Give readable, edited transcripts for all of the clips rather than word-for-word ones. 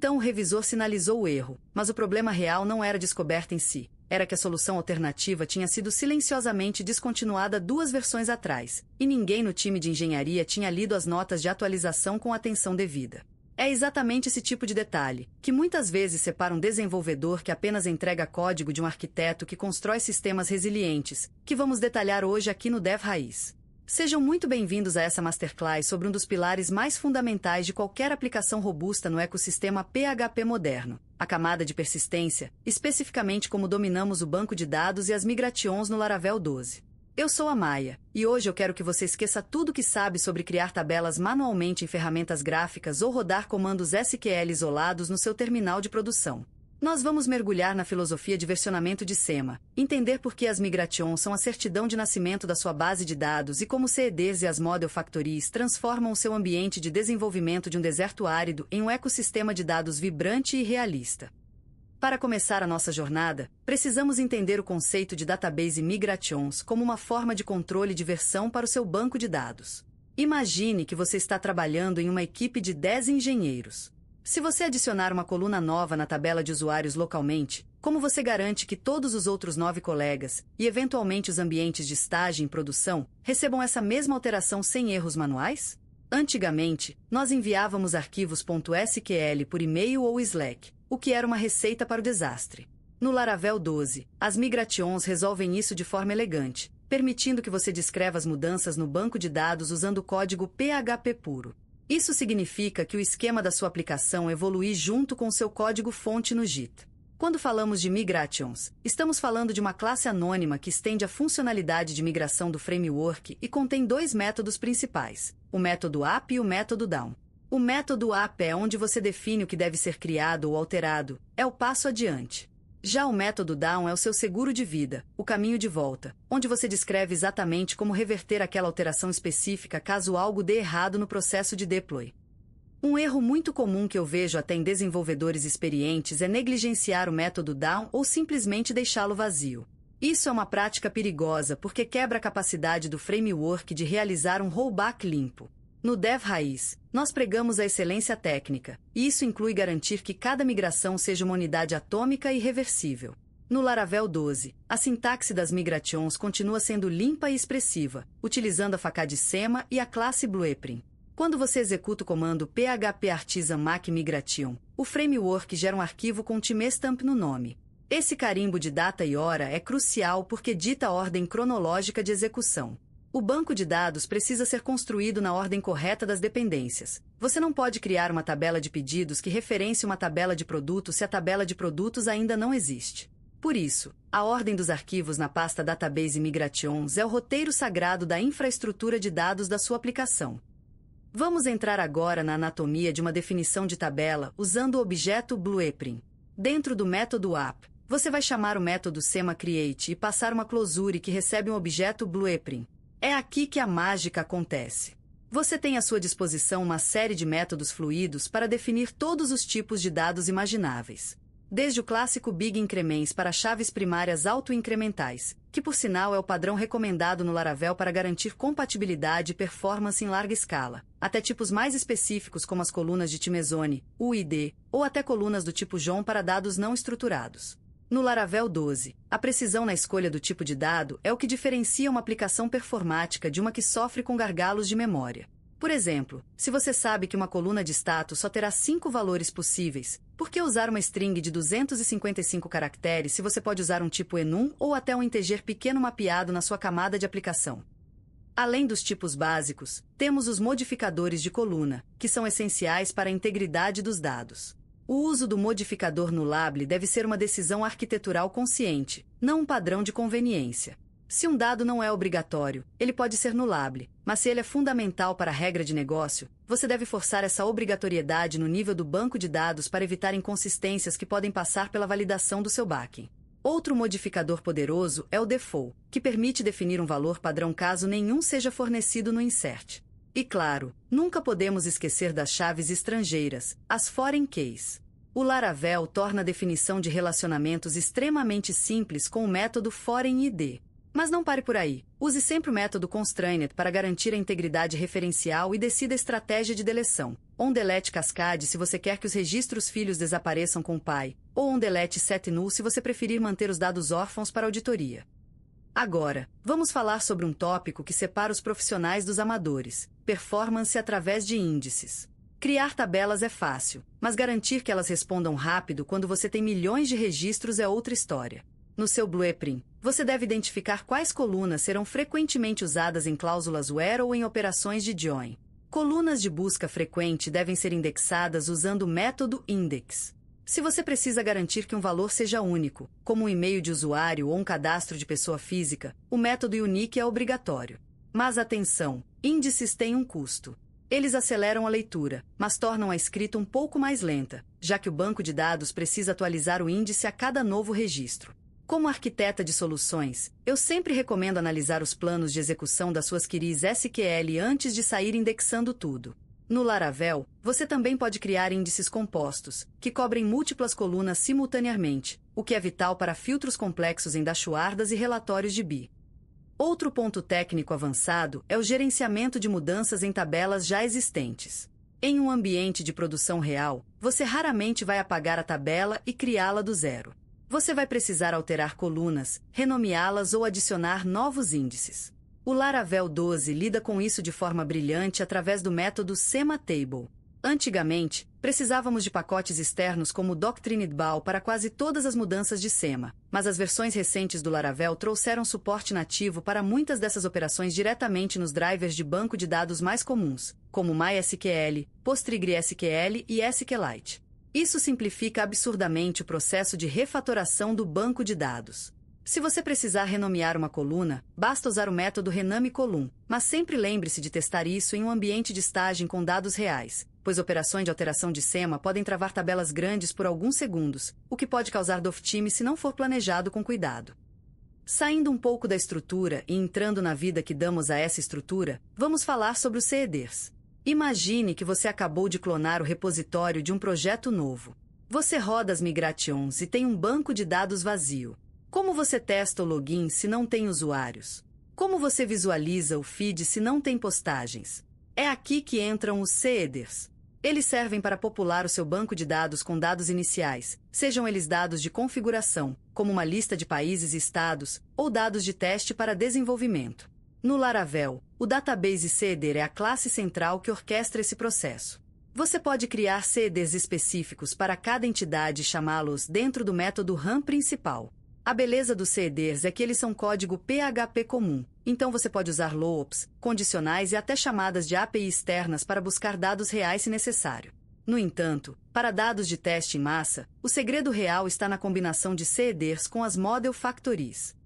Então o revisor sinalizou o erro, mas o problema real não era a descoberta em si, era que a solução alternativa tinha sido silenciosamente descontinuada 2 versões atrás, e ninguém no time de engenharia tinha lido as notas de atualização com a atenção devida. É exatamente esse tipo de detalhe, que muitas vezes separa um desenvolvedor que apenas entrega código de um arquiteto que constrói sistemas resilientes, que vamos detalhar hoje aqui no Dev Raiz. Sejam muito bem-vindos a essa masterclass sobre um dos pilares mais fundamentais de qualquer aplicação robusta no ecossistema PHP moderno, a camada de persistência, especificamente como dominamos o banco de dados e as migrations no Laravel 12. Eu sou a Maia, e hoje eu quero que você esqueça tudo o que sabe sobre criar tabelas manualmente em ferramentas gráficas ou rodar comandos SQL isolados no seu terminal de produção. Nós vamos mergulhar na filosofia de versionamento de SEMA, entender por que as migrations são a certidão de nascimento da sua base de dados e como CEDs e as Model Factories transformam o seu ambiente de desenvolvimento de um deserto árido em um ecossistema de dados vibrante e realista. Para começar a nossa jornada, precisamos entender o conceito de Database Migrations como uma forma de controle de versão para o seu banco de dados. Imagine que você está trabalhando em uma equipe de 10 engenheiros. Se você adicionar uma coluna nova na tabela de usuários localmente, como você garante que todos os outros 9 colegas, e eventualmente os ambientes de estágio em produção, recebam essa mesma alteração sem erros manuais? Antigamente, nós enviávamos arquivos .sql por e-mail ou Slack, o que era uma receita para o desastre. No Laravel 12, as migrations resolvem isso de forma elegante, permitindo que você descreva as mudanças no banco de dados usando o código PHP puro. Isso significa que o esquema da sua aplicação evolui junto com seu código-fonte no Git. Quando falamos de migrations, estamos falando de uma classe anônima que estende a funcionalidade de migração do framework e contém 2 métodos principais, o método up e o método down. O método up é onde você define o que deve ser criado ou alterado, é o passo adiante. Já o método down é o seu seguro de vida, o caminho de volta, onde você descreve exatamente como reverter aquela alteração específica caso algo dê errado no processo de deploy. Um erro muito comum que eu vejo até em desenvolvedores experientes é negligenciar o método down ou simplesmente deixá-lo vazio. Isso é uma prática perigosa porque quebra a capacidade do framework de realizar um rollback limpo. No Dev Raiz, nós pregamos a excelência técnica, e isso inclui garantir que cada migração seja uma unidade atômica e reversível. No Laravel 12, a sintaxe das migrations continua sendo limpa e expressiva, utilizando a facade SEMA e a classe Blueprint. Quando você executa o comando php artisan make migration, o framework gera um arquivo com timestamp no nome. Esse carimbo de data e hora é crucial porque dita a ordem cronológica de execução. O banco de dados precisa ser construído na ordem correta das dependências. Você não pode criar uma tabela de pedidos que referencie uma tabela de produtos se a tabela de produtos ainda não existe. Por isso, a ordem dos arquivos na pasta Database Migrations é o roteiro sagrado da infraestrutura de dados da sua aplicação. Vamos entrar agora na anatomia de uma definição de tabela usando o objeto Blueprint. Dentro do método up, você vai chamar o método SemaCreate e passar uma clausura que recebe um objeto Blueprint. É aqui que a mágica acontece. Você tem à sua disposição uma série de métodos fluidos para definir todos os tipos de dados imagináveis. Desde o clássico Big Increments para chaves primárias autoincrementais, que por sinal é o padrão recomendado no Laravel para garantir compatibilidade e performance em larga escala, até tipos mais específicos como as colunas de Timezone, UID, ou até colunas do tipo JSON para dados não estruturados. No Laravel 12, a precisão na escolha do tipo de dado é o que diferencia uma aplicação performática de uma que sofre com gargalos de memória. Por exemplo, se você sabe que uma coluna de status só terá 5 valores possíveis, por que usar uma string de 255 caracteres se você pode usar um tipo enum ou até um integer pequeno mapeado na sua camada de aplicação? Além dos tipos básicos, temos os modificadores de coluna, que são essenciais para a integridade dos dados. O uso do modificador nullable deve ser uma decisão arquitetural consciente, não um padrão de conveniência. Se um dado não é obrigatório, ele pode ser nullable, mas se ele é fundamental para a regra de negócio, você deve forçar essa obrigatoriedade no nível do banco de dados para evitar inconsistências que podem passar pela validação do seu backend. Outro modificador poderoso é o default, que permite definir um valor padrão caso nenhum seja fornecido no insert. E claro, nunca podemos esquecer das chaves estrangeiras, as foreign keys. O Laravel torna a definição de relacionamentos extremamente simples com o método foreign ID. Mas não pare por aí. Use sempre o método constrained para garantir a integridade referencial e decida a estratégia de deleção. On-delete cascade se você quer que os registros filhos desapareçam com o pai, ou on-delete set null se você preferir manter os dados órfãos para auditoria. Agora, vamos falar sobre um tópico que separa os profissionais dos amadores: performance através de índices. Criar tabelas é fácil, mas garantir que elas respondam rápido quando você tem milhões de registros é outra história. No seu blueprint, você deve identificar quais colunas serão frequentemente usadas em cláusulas where ou em operações de join. Colunas de busca frequente devem ser indexadas usando o método index. Se você precisa garantir que um valor seja único, como um e-mail de usuário ou um cadastro de pessoa física, o método unique é obrigatório. Mas atenção, índices têm um custo. Eles aceleram a leitura, mas tornam a escrita um pouco mais lenta, já que o banco de dados precisa atualizar o índice a cada novo registro. Como arquiteta de soluções, eu sempre recomendo analisar os planos de execução das suas queries SQL antes de sair indexando tudo. No Laravel, você também pode criar índices compostos, que cobrem múltiplas colunas simultaneamente, o que é vital para filtros complexos em dashboards e relatórios de BI. Outro ponto técnico avançado é o gerenciamento de mudanças em tabelas já existentes. Em um ambiente de produção real, você raramente vai apagar a tabela e criá-la do zero. Você vai precisar alterar colunas, renomeá-las ou adicionar novos índices. O Laravel 12 lida com isso de forma brilhante através do método sematable. Antigamente, precisávamos de pacotes externos como Doctrinedbal para quase todas as mudanças de SEMA, mas as versões recentes do Laravel trouxeram suporte nativo para muitas dessas operações diretamente nos drivers de banco de dados mais comuns, como MySQL, PostgreSQL e SQLite. Isso simplifica absurdamente o processo de refatoração do banco de dados. Se você precisar renomear uma coluna, basta usar o método renameColumn, mas sempre lembre-se de testar isso em um ambiente de staging com dados reais, pois operações de alteração de SEMA podem travar tabelas grandes por alguns segundos, o que pode causar downtime se não for planejado com cuidado. Saindo um pouco da estrutura e entrando na vida que damos a essa estrutura, vamos falar sobre os CEDRs. Imagine que você acabou de clonar o repositório de um projeto novo. Você roda as migrations e tem um banco de dados vazio. Como você testa o login se não tem usuários? Como você visualiza o feed se não tem postagens? É aqui que entram os CEDRs. Eles servem para popular o seu banco de dados com dados iniciais, sejam eles dados de configuração, como uma lista de países e estados, ou dados de teste para desenvolvimento. No Laravel, o database CEDR é a classe central que orquestra esse processo. Você pode criar CEDRs específicos para cada entidade e chamá-los dentro do método RAM principal. A beleza dos CEDRs é que eles são código PHP comum, então você pode usar loops, condicionais e até chamadas de API externas para buscar dados reais se necessário. No entanto, para dados de teste em massa, o segredo real está na combinação de CEDRs com as Model Factories.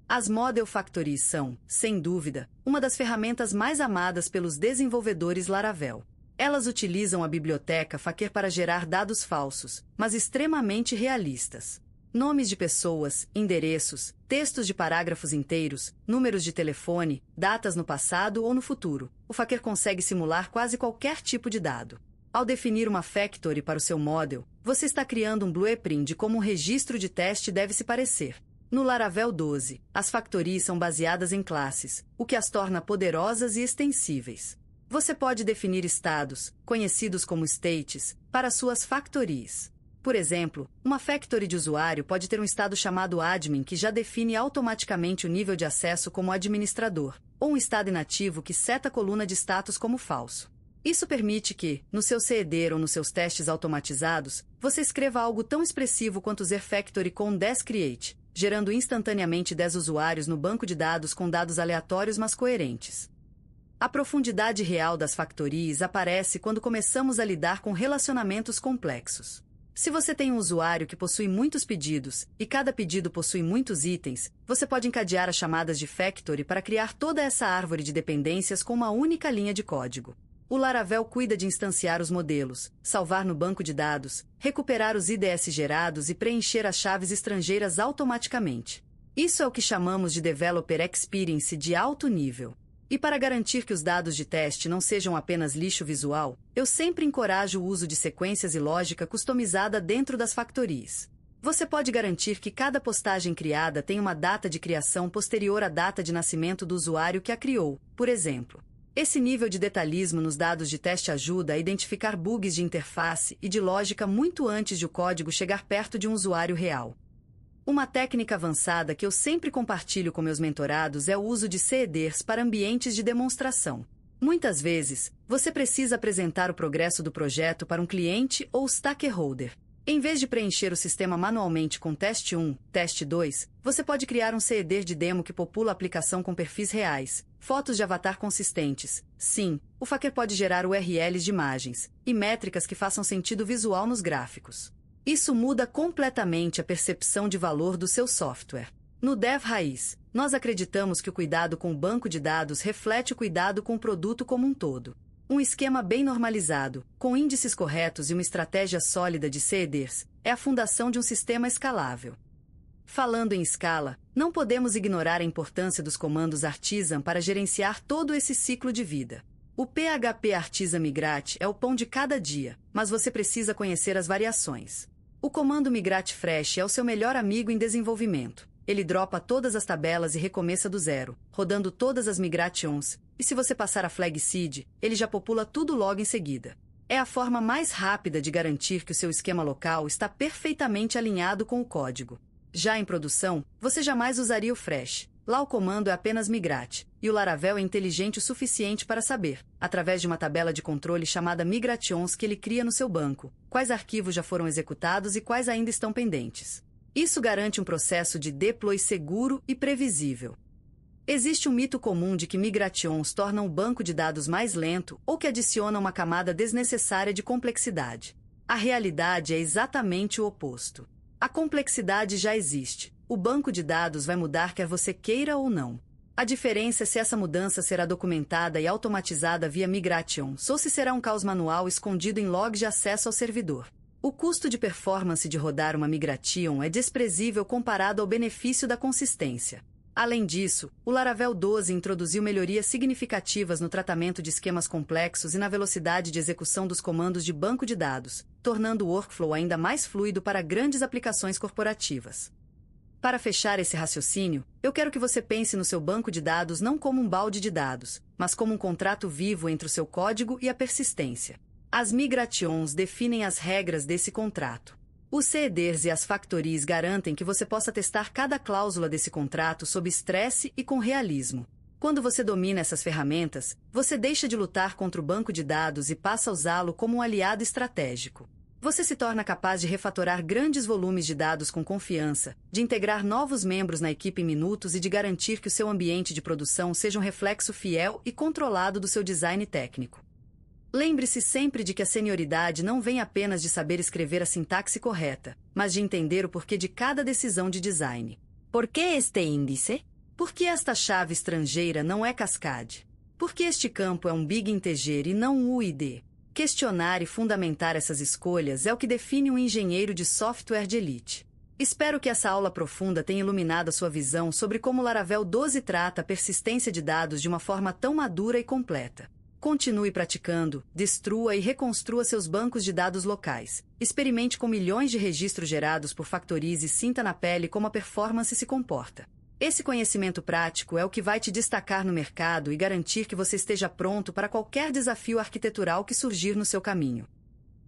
As Model Factories são, sem dúvida, uma das ferramentas mais amadas pelos desenvolvedores Laravel. Elas utilizam a biblioteca Faker para gerar dados falsos, mas extremamente realistas. Nomes de pessoas, endereços, textos de parágrafos inteiros, números de telefone, datas no passado ou no futuro. O Faker consegue simular quase qualquer tipo de dado. Ao definir uma factory para o seu model, você está criando um blueprint de como um registro de teste deve se parecer. No Laravel 12, as factories são baseadas em classes, o que as torna poderosas e extensíveis. Você pode definir estados, conhecidos como states, para suas factories. Por exemplo, uma factory de usuário pode ter um estado chamado admin que já define automaticamente o nível de acesso como administrador, ou um estado inativo que seta a coluna de status como falso. Isso permite que, no seu CEDR ou nos seus testes automatizados, você escreva algo tão expressivo quanto usar factory com descreate, gerando instantaneamente 10 usuários no banco de dados com dados aleatórios mas coerentes. A profundidade real das factorias aparece quando começamos a lidar com relacionamentos complexos. Se você tem um usuário que possui muitos pedidos, e cada pedido possui muitos itens, você pode encadear as chamadas de factory para criar toda essa árvore de dependências com uma única linha de código. O Laravel cuida de instanciar os modelos, salvar no banco de dados, recuperar os IDS gerados e preencher as chaves estrangeiras automaticamente. Isso é o que chamamos de Developer Experience de alto nível. E para garantir que os dados de teste não sejam apenas lixo visual, eu sempre encorajo o uso de sequências e lógica customizada dentro das factorias. Você pode garantir que cada postagem criada tem uma data de criação posterior à data de nascimento do usuário que a criou, por exemplo. Esse nível de detalhismo nos dados de teste ajuda a identificar bugs de interface e de lógica muito antes de o código chegar perto de um usuário real. Uma técnica avançada que eu sempre compartilho com meus mentorados é o uso de CEDRs para ambientes de demonstração. Muitas vezes, você precisa apresentar o progresso do projeto para um cliente ou stakeholder. Em vez de preencher o sistema manualmente com teste 1, teste 2, você pode criar um CEDR de demo que popula a aplicação com perfis reais, fotos de avatar consistentes. Sim, o Faker pode gerar URLs de imagens e métricas que façam sentido visual nos gráficos. Isso muda completamente a percepção de valor do seu software. No Dev Raiz, nós acreditamos que o cuidado com o banco de dados reflete o cuidado com o produto como um todo. Um esquema bem normalizado, com índices corretos e uma estratégia sólida de CEDRs, é a fundação de um sistema escalável. Falando em escala, não podemos ignorar a importância dos comandos Artisan para gerenciar todo esse ciclo de vida. O PHP Artisan Migrate é o pão de cada dia, mas você precisa conhecer as variações. O comando Migrate Fresh é o seu melhor amigo em desenvolvimento. Ele dropa todas as tabelas e recomeça do zero, rodando todas as migrations, e se você passar a flag seed, ele já popula tudo logo em seguida. É a forma mais rápida de garantir que o seu esquema local está perfeitamente alinhado com o código. Já em produção, você jamais usaria o Fresh. Lá o comando é apenas Migrate, e o Laravel é inteligente o suficiente para saber, através de uma tabela de controle chamada Migrations que ele cria no seu banco, quais arquivos já foram executados e quais ainda estão pendentes. Isso garante um processo de deploy seguro e previsível. Existe um mito comum de que migrations tornam o banco de dados mais lento ou que adicionam uma camada desnecessária de complexidade. A realidade é exatamente o oposto. A complexidade já existe. O banco de dados vai mudar quer você queira ou não. A diferença é se essa mudança será documentada e automatizada via migrations ou se será um caos manual escondido em logs de acesso ao servidor. O custo de performance de rodar uma migration é desprezível comparado ao benefício da consistência. Além disso, o Laravel 12 introduziu melhorias significativas no tratamento de esquemas complexos e na velocidade de execução dos comandos de banco de dados, tornando o workflow ainda mais fluido para grandes aplicações corporativas. Para fechar esse raciocínio, eu quero que você pense no seu banco de dados não como um balde de dados, mas como um contrato vivo entre o seu código e a persistência. As migrations definem as regras desse contrato. Os CEDRs e as factories garantem que você possa testar cada cláusula desse contrato sob estresse e com realismo. Quando você domina essas ferramentas, você deixa de lutar contra o banco de dados e passa a usá-lo como um aliado estratégico. Você se torna capaz de refatorar grandes volumes de dados com confiança, de integrar novos membros na equipe em minutos e de garantir que o seu ambiente de produção seja um reflexo fiel e controlado do seu design técnico. Lembre-se sempre de que a senioridade não vem apenas de saber escrever a sintaxe correta, mas de entender o porquê de cada decisão de design. Por que este índice? Por que esta chave estrangeira não é Cascade? Por que este campo é um big integer e não um UID? Questionar e fundamentar essas escolhas é o que define um engenheiro de software de elite. Espero que essa aula profunda tenha iluminado a sua visão sobre como o Laravel 12 trata a persistência de dados de uma forma tão madura e completa. Continue praticando, destrua e reconstrua seus bancos de dados locais. Experimente com milhões de registros gerados por factories e sinta na pele como a performance se comporta. Esse conhecimento prático é o que vai te destacar no mercado e garantir que você esteja pronto para qualquer desafio arquitetural que surgir no seu caminho.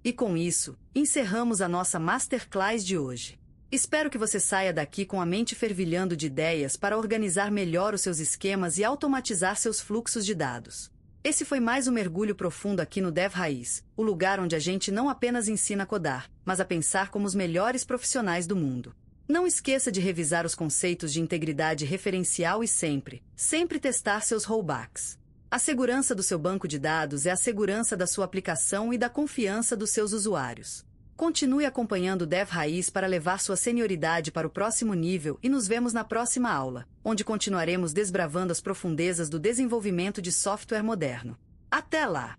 E com isso, encerramos a nossa Masterclass de hoje. Espero que você saia daqui com a mente fervilhando de ideias para organizar melhor os seus esquemas e automatizar seus fluxos de dados. Esse foi mais um mergulho profundo aqui no Dev Raiz, o lugar onde a gente não apenas ensina a codar, mas a pensar como os melhores profissionais do mundo. Não esqueça de revisar os conceitos de integridade referencial e sempre testar seus rollbacks. A segurança do seu banco de dados é a segurança da sua aplicação e da confiança dos seus usuários. Continue acompanhando o Dev Raiz para levar sua senioridade para o próximo nível e nos vemos na próxima aula, onde continuaremos desbravando as profundezas do desenvolvimento de software moderno. Até lá!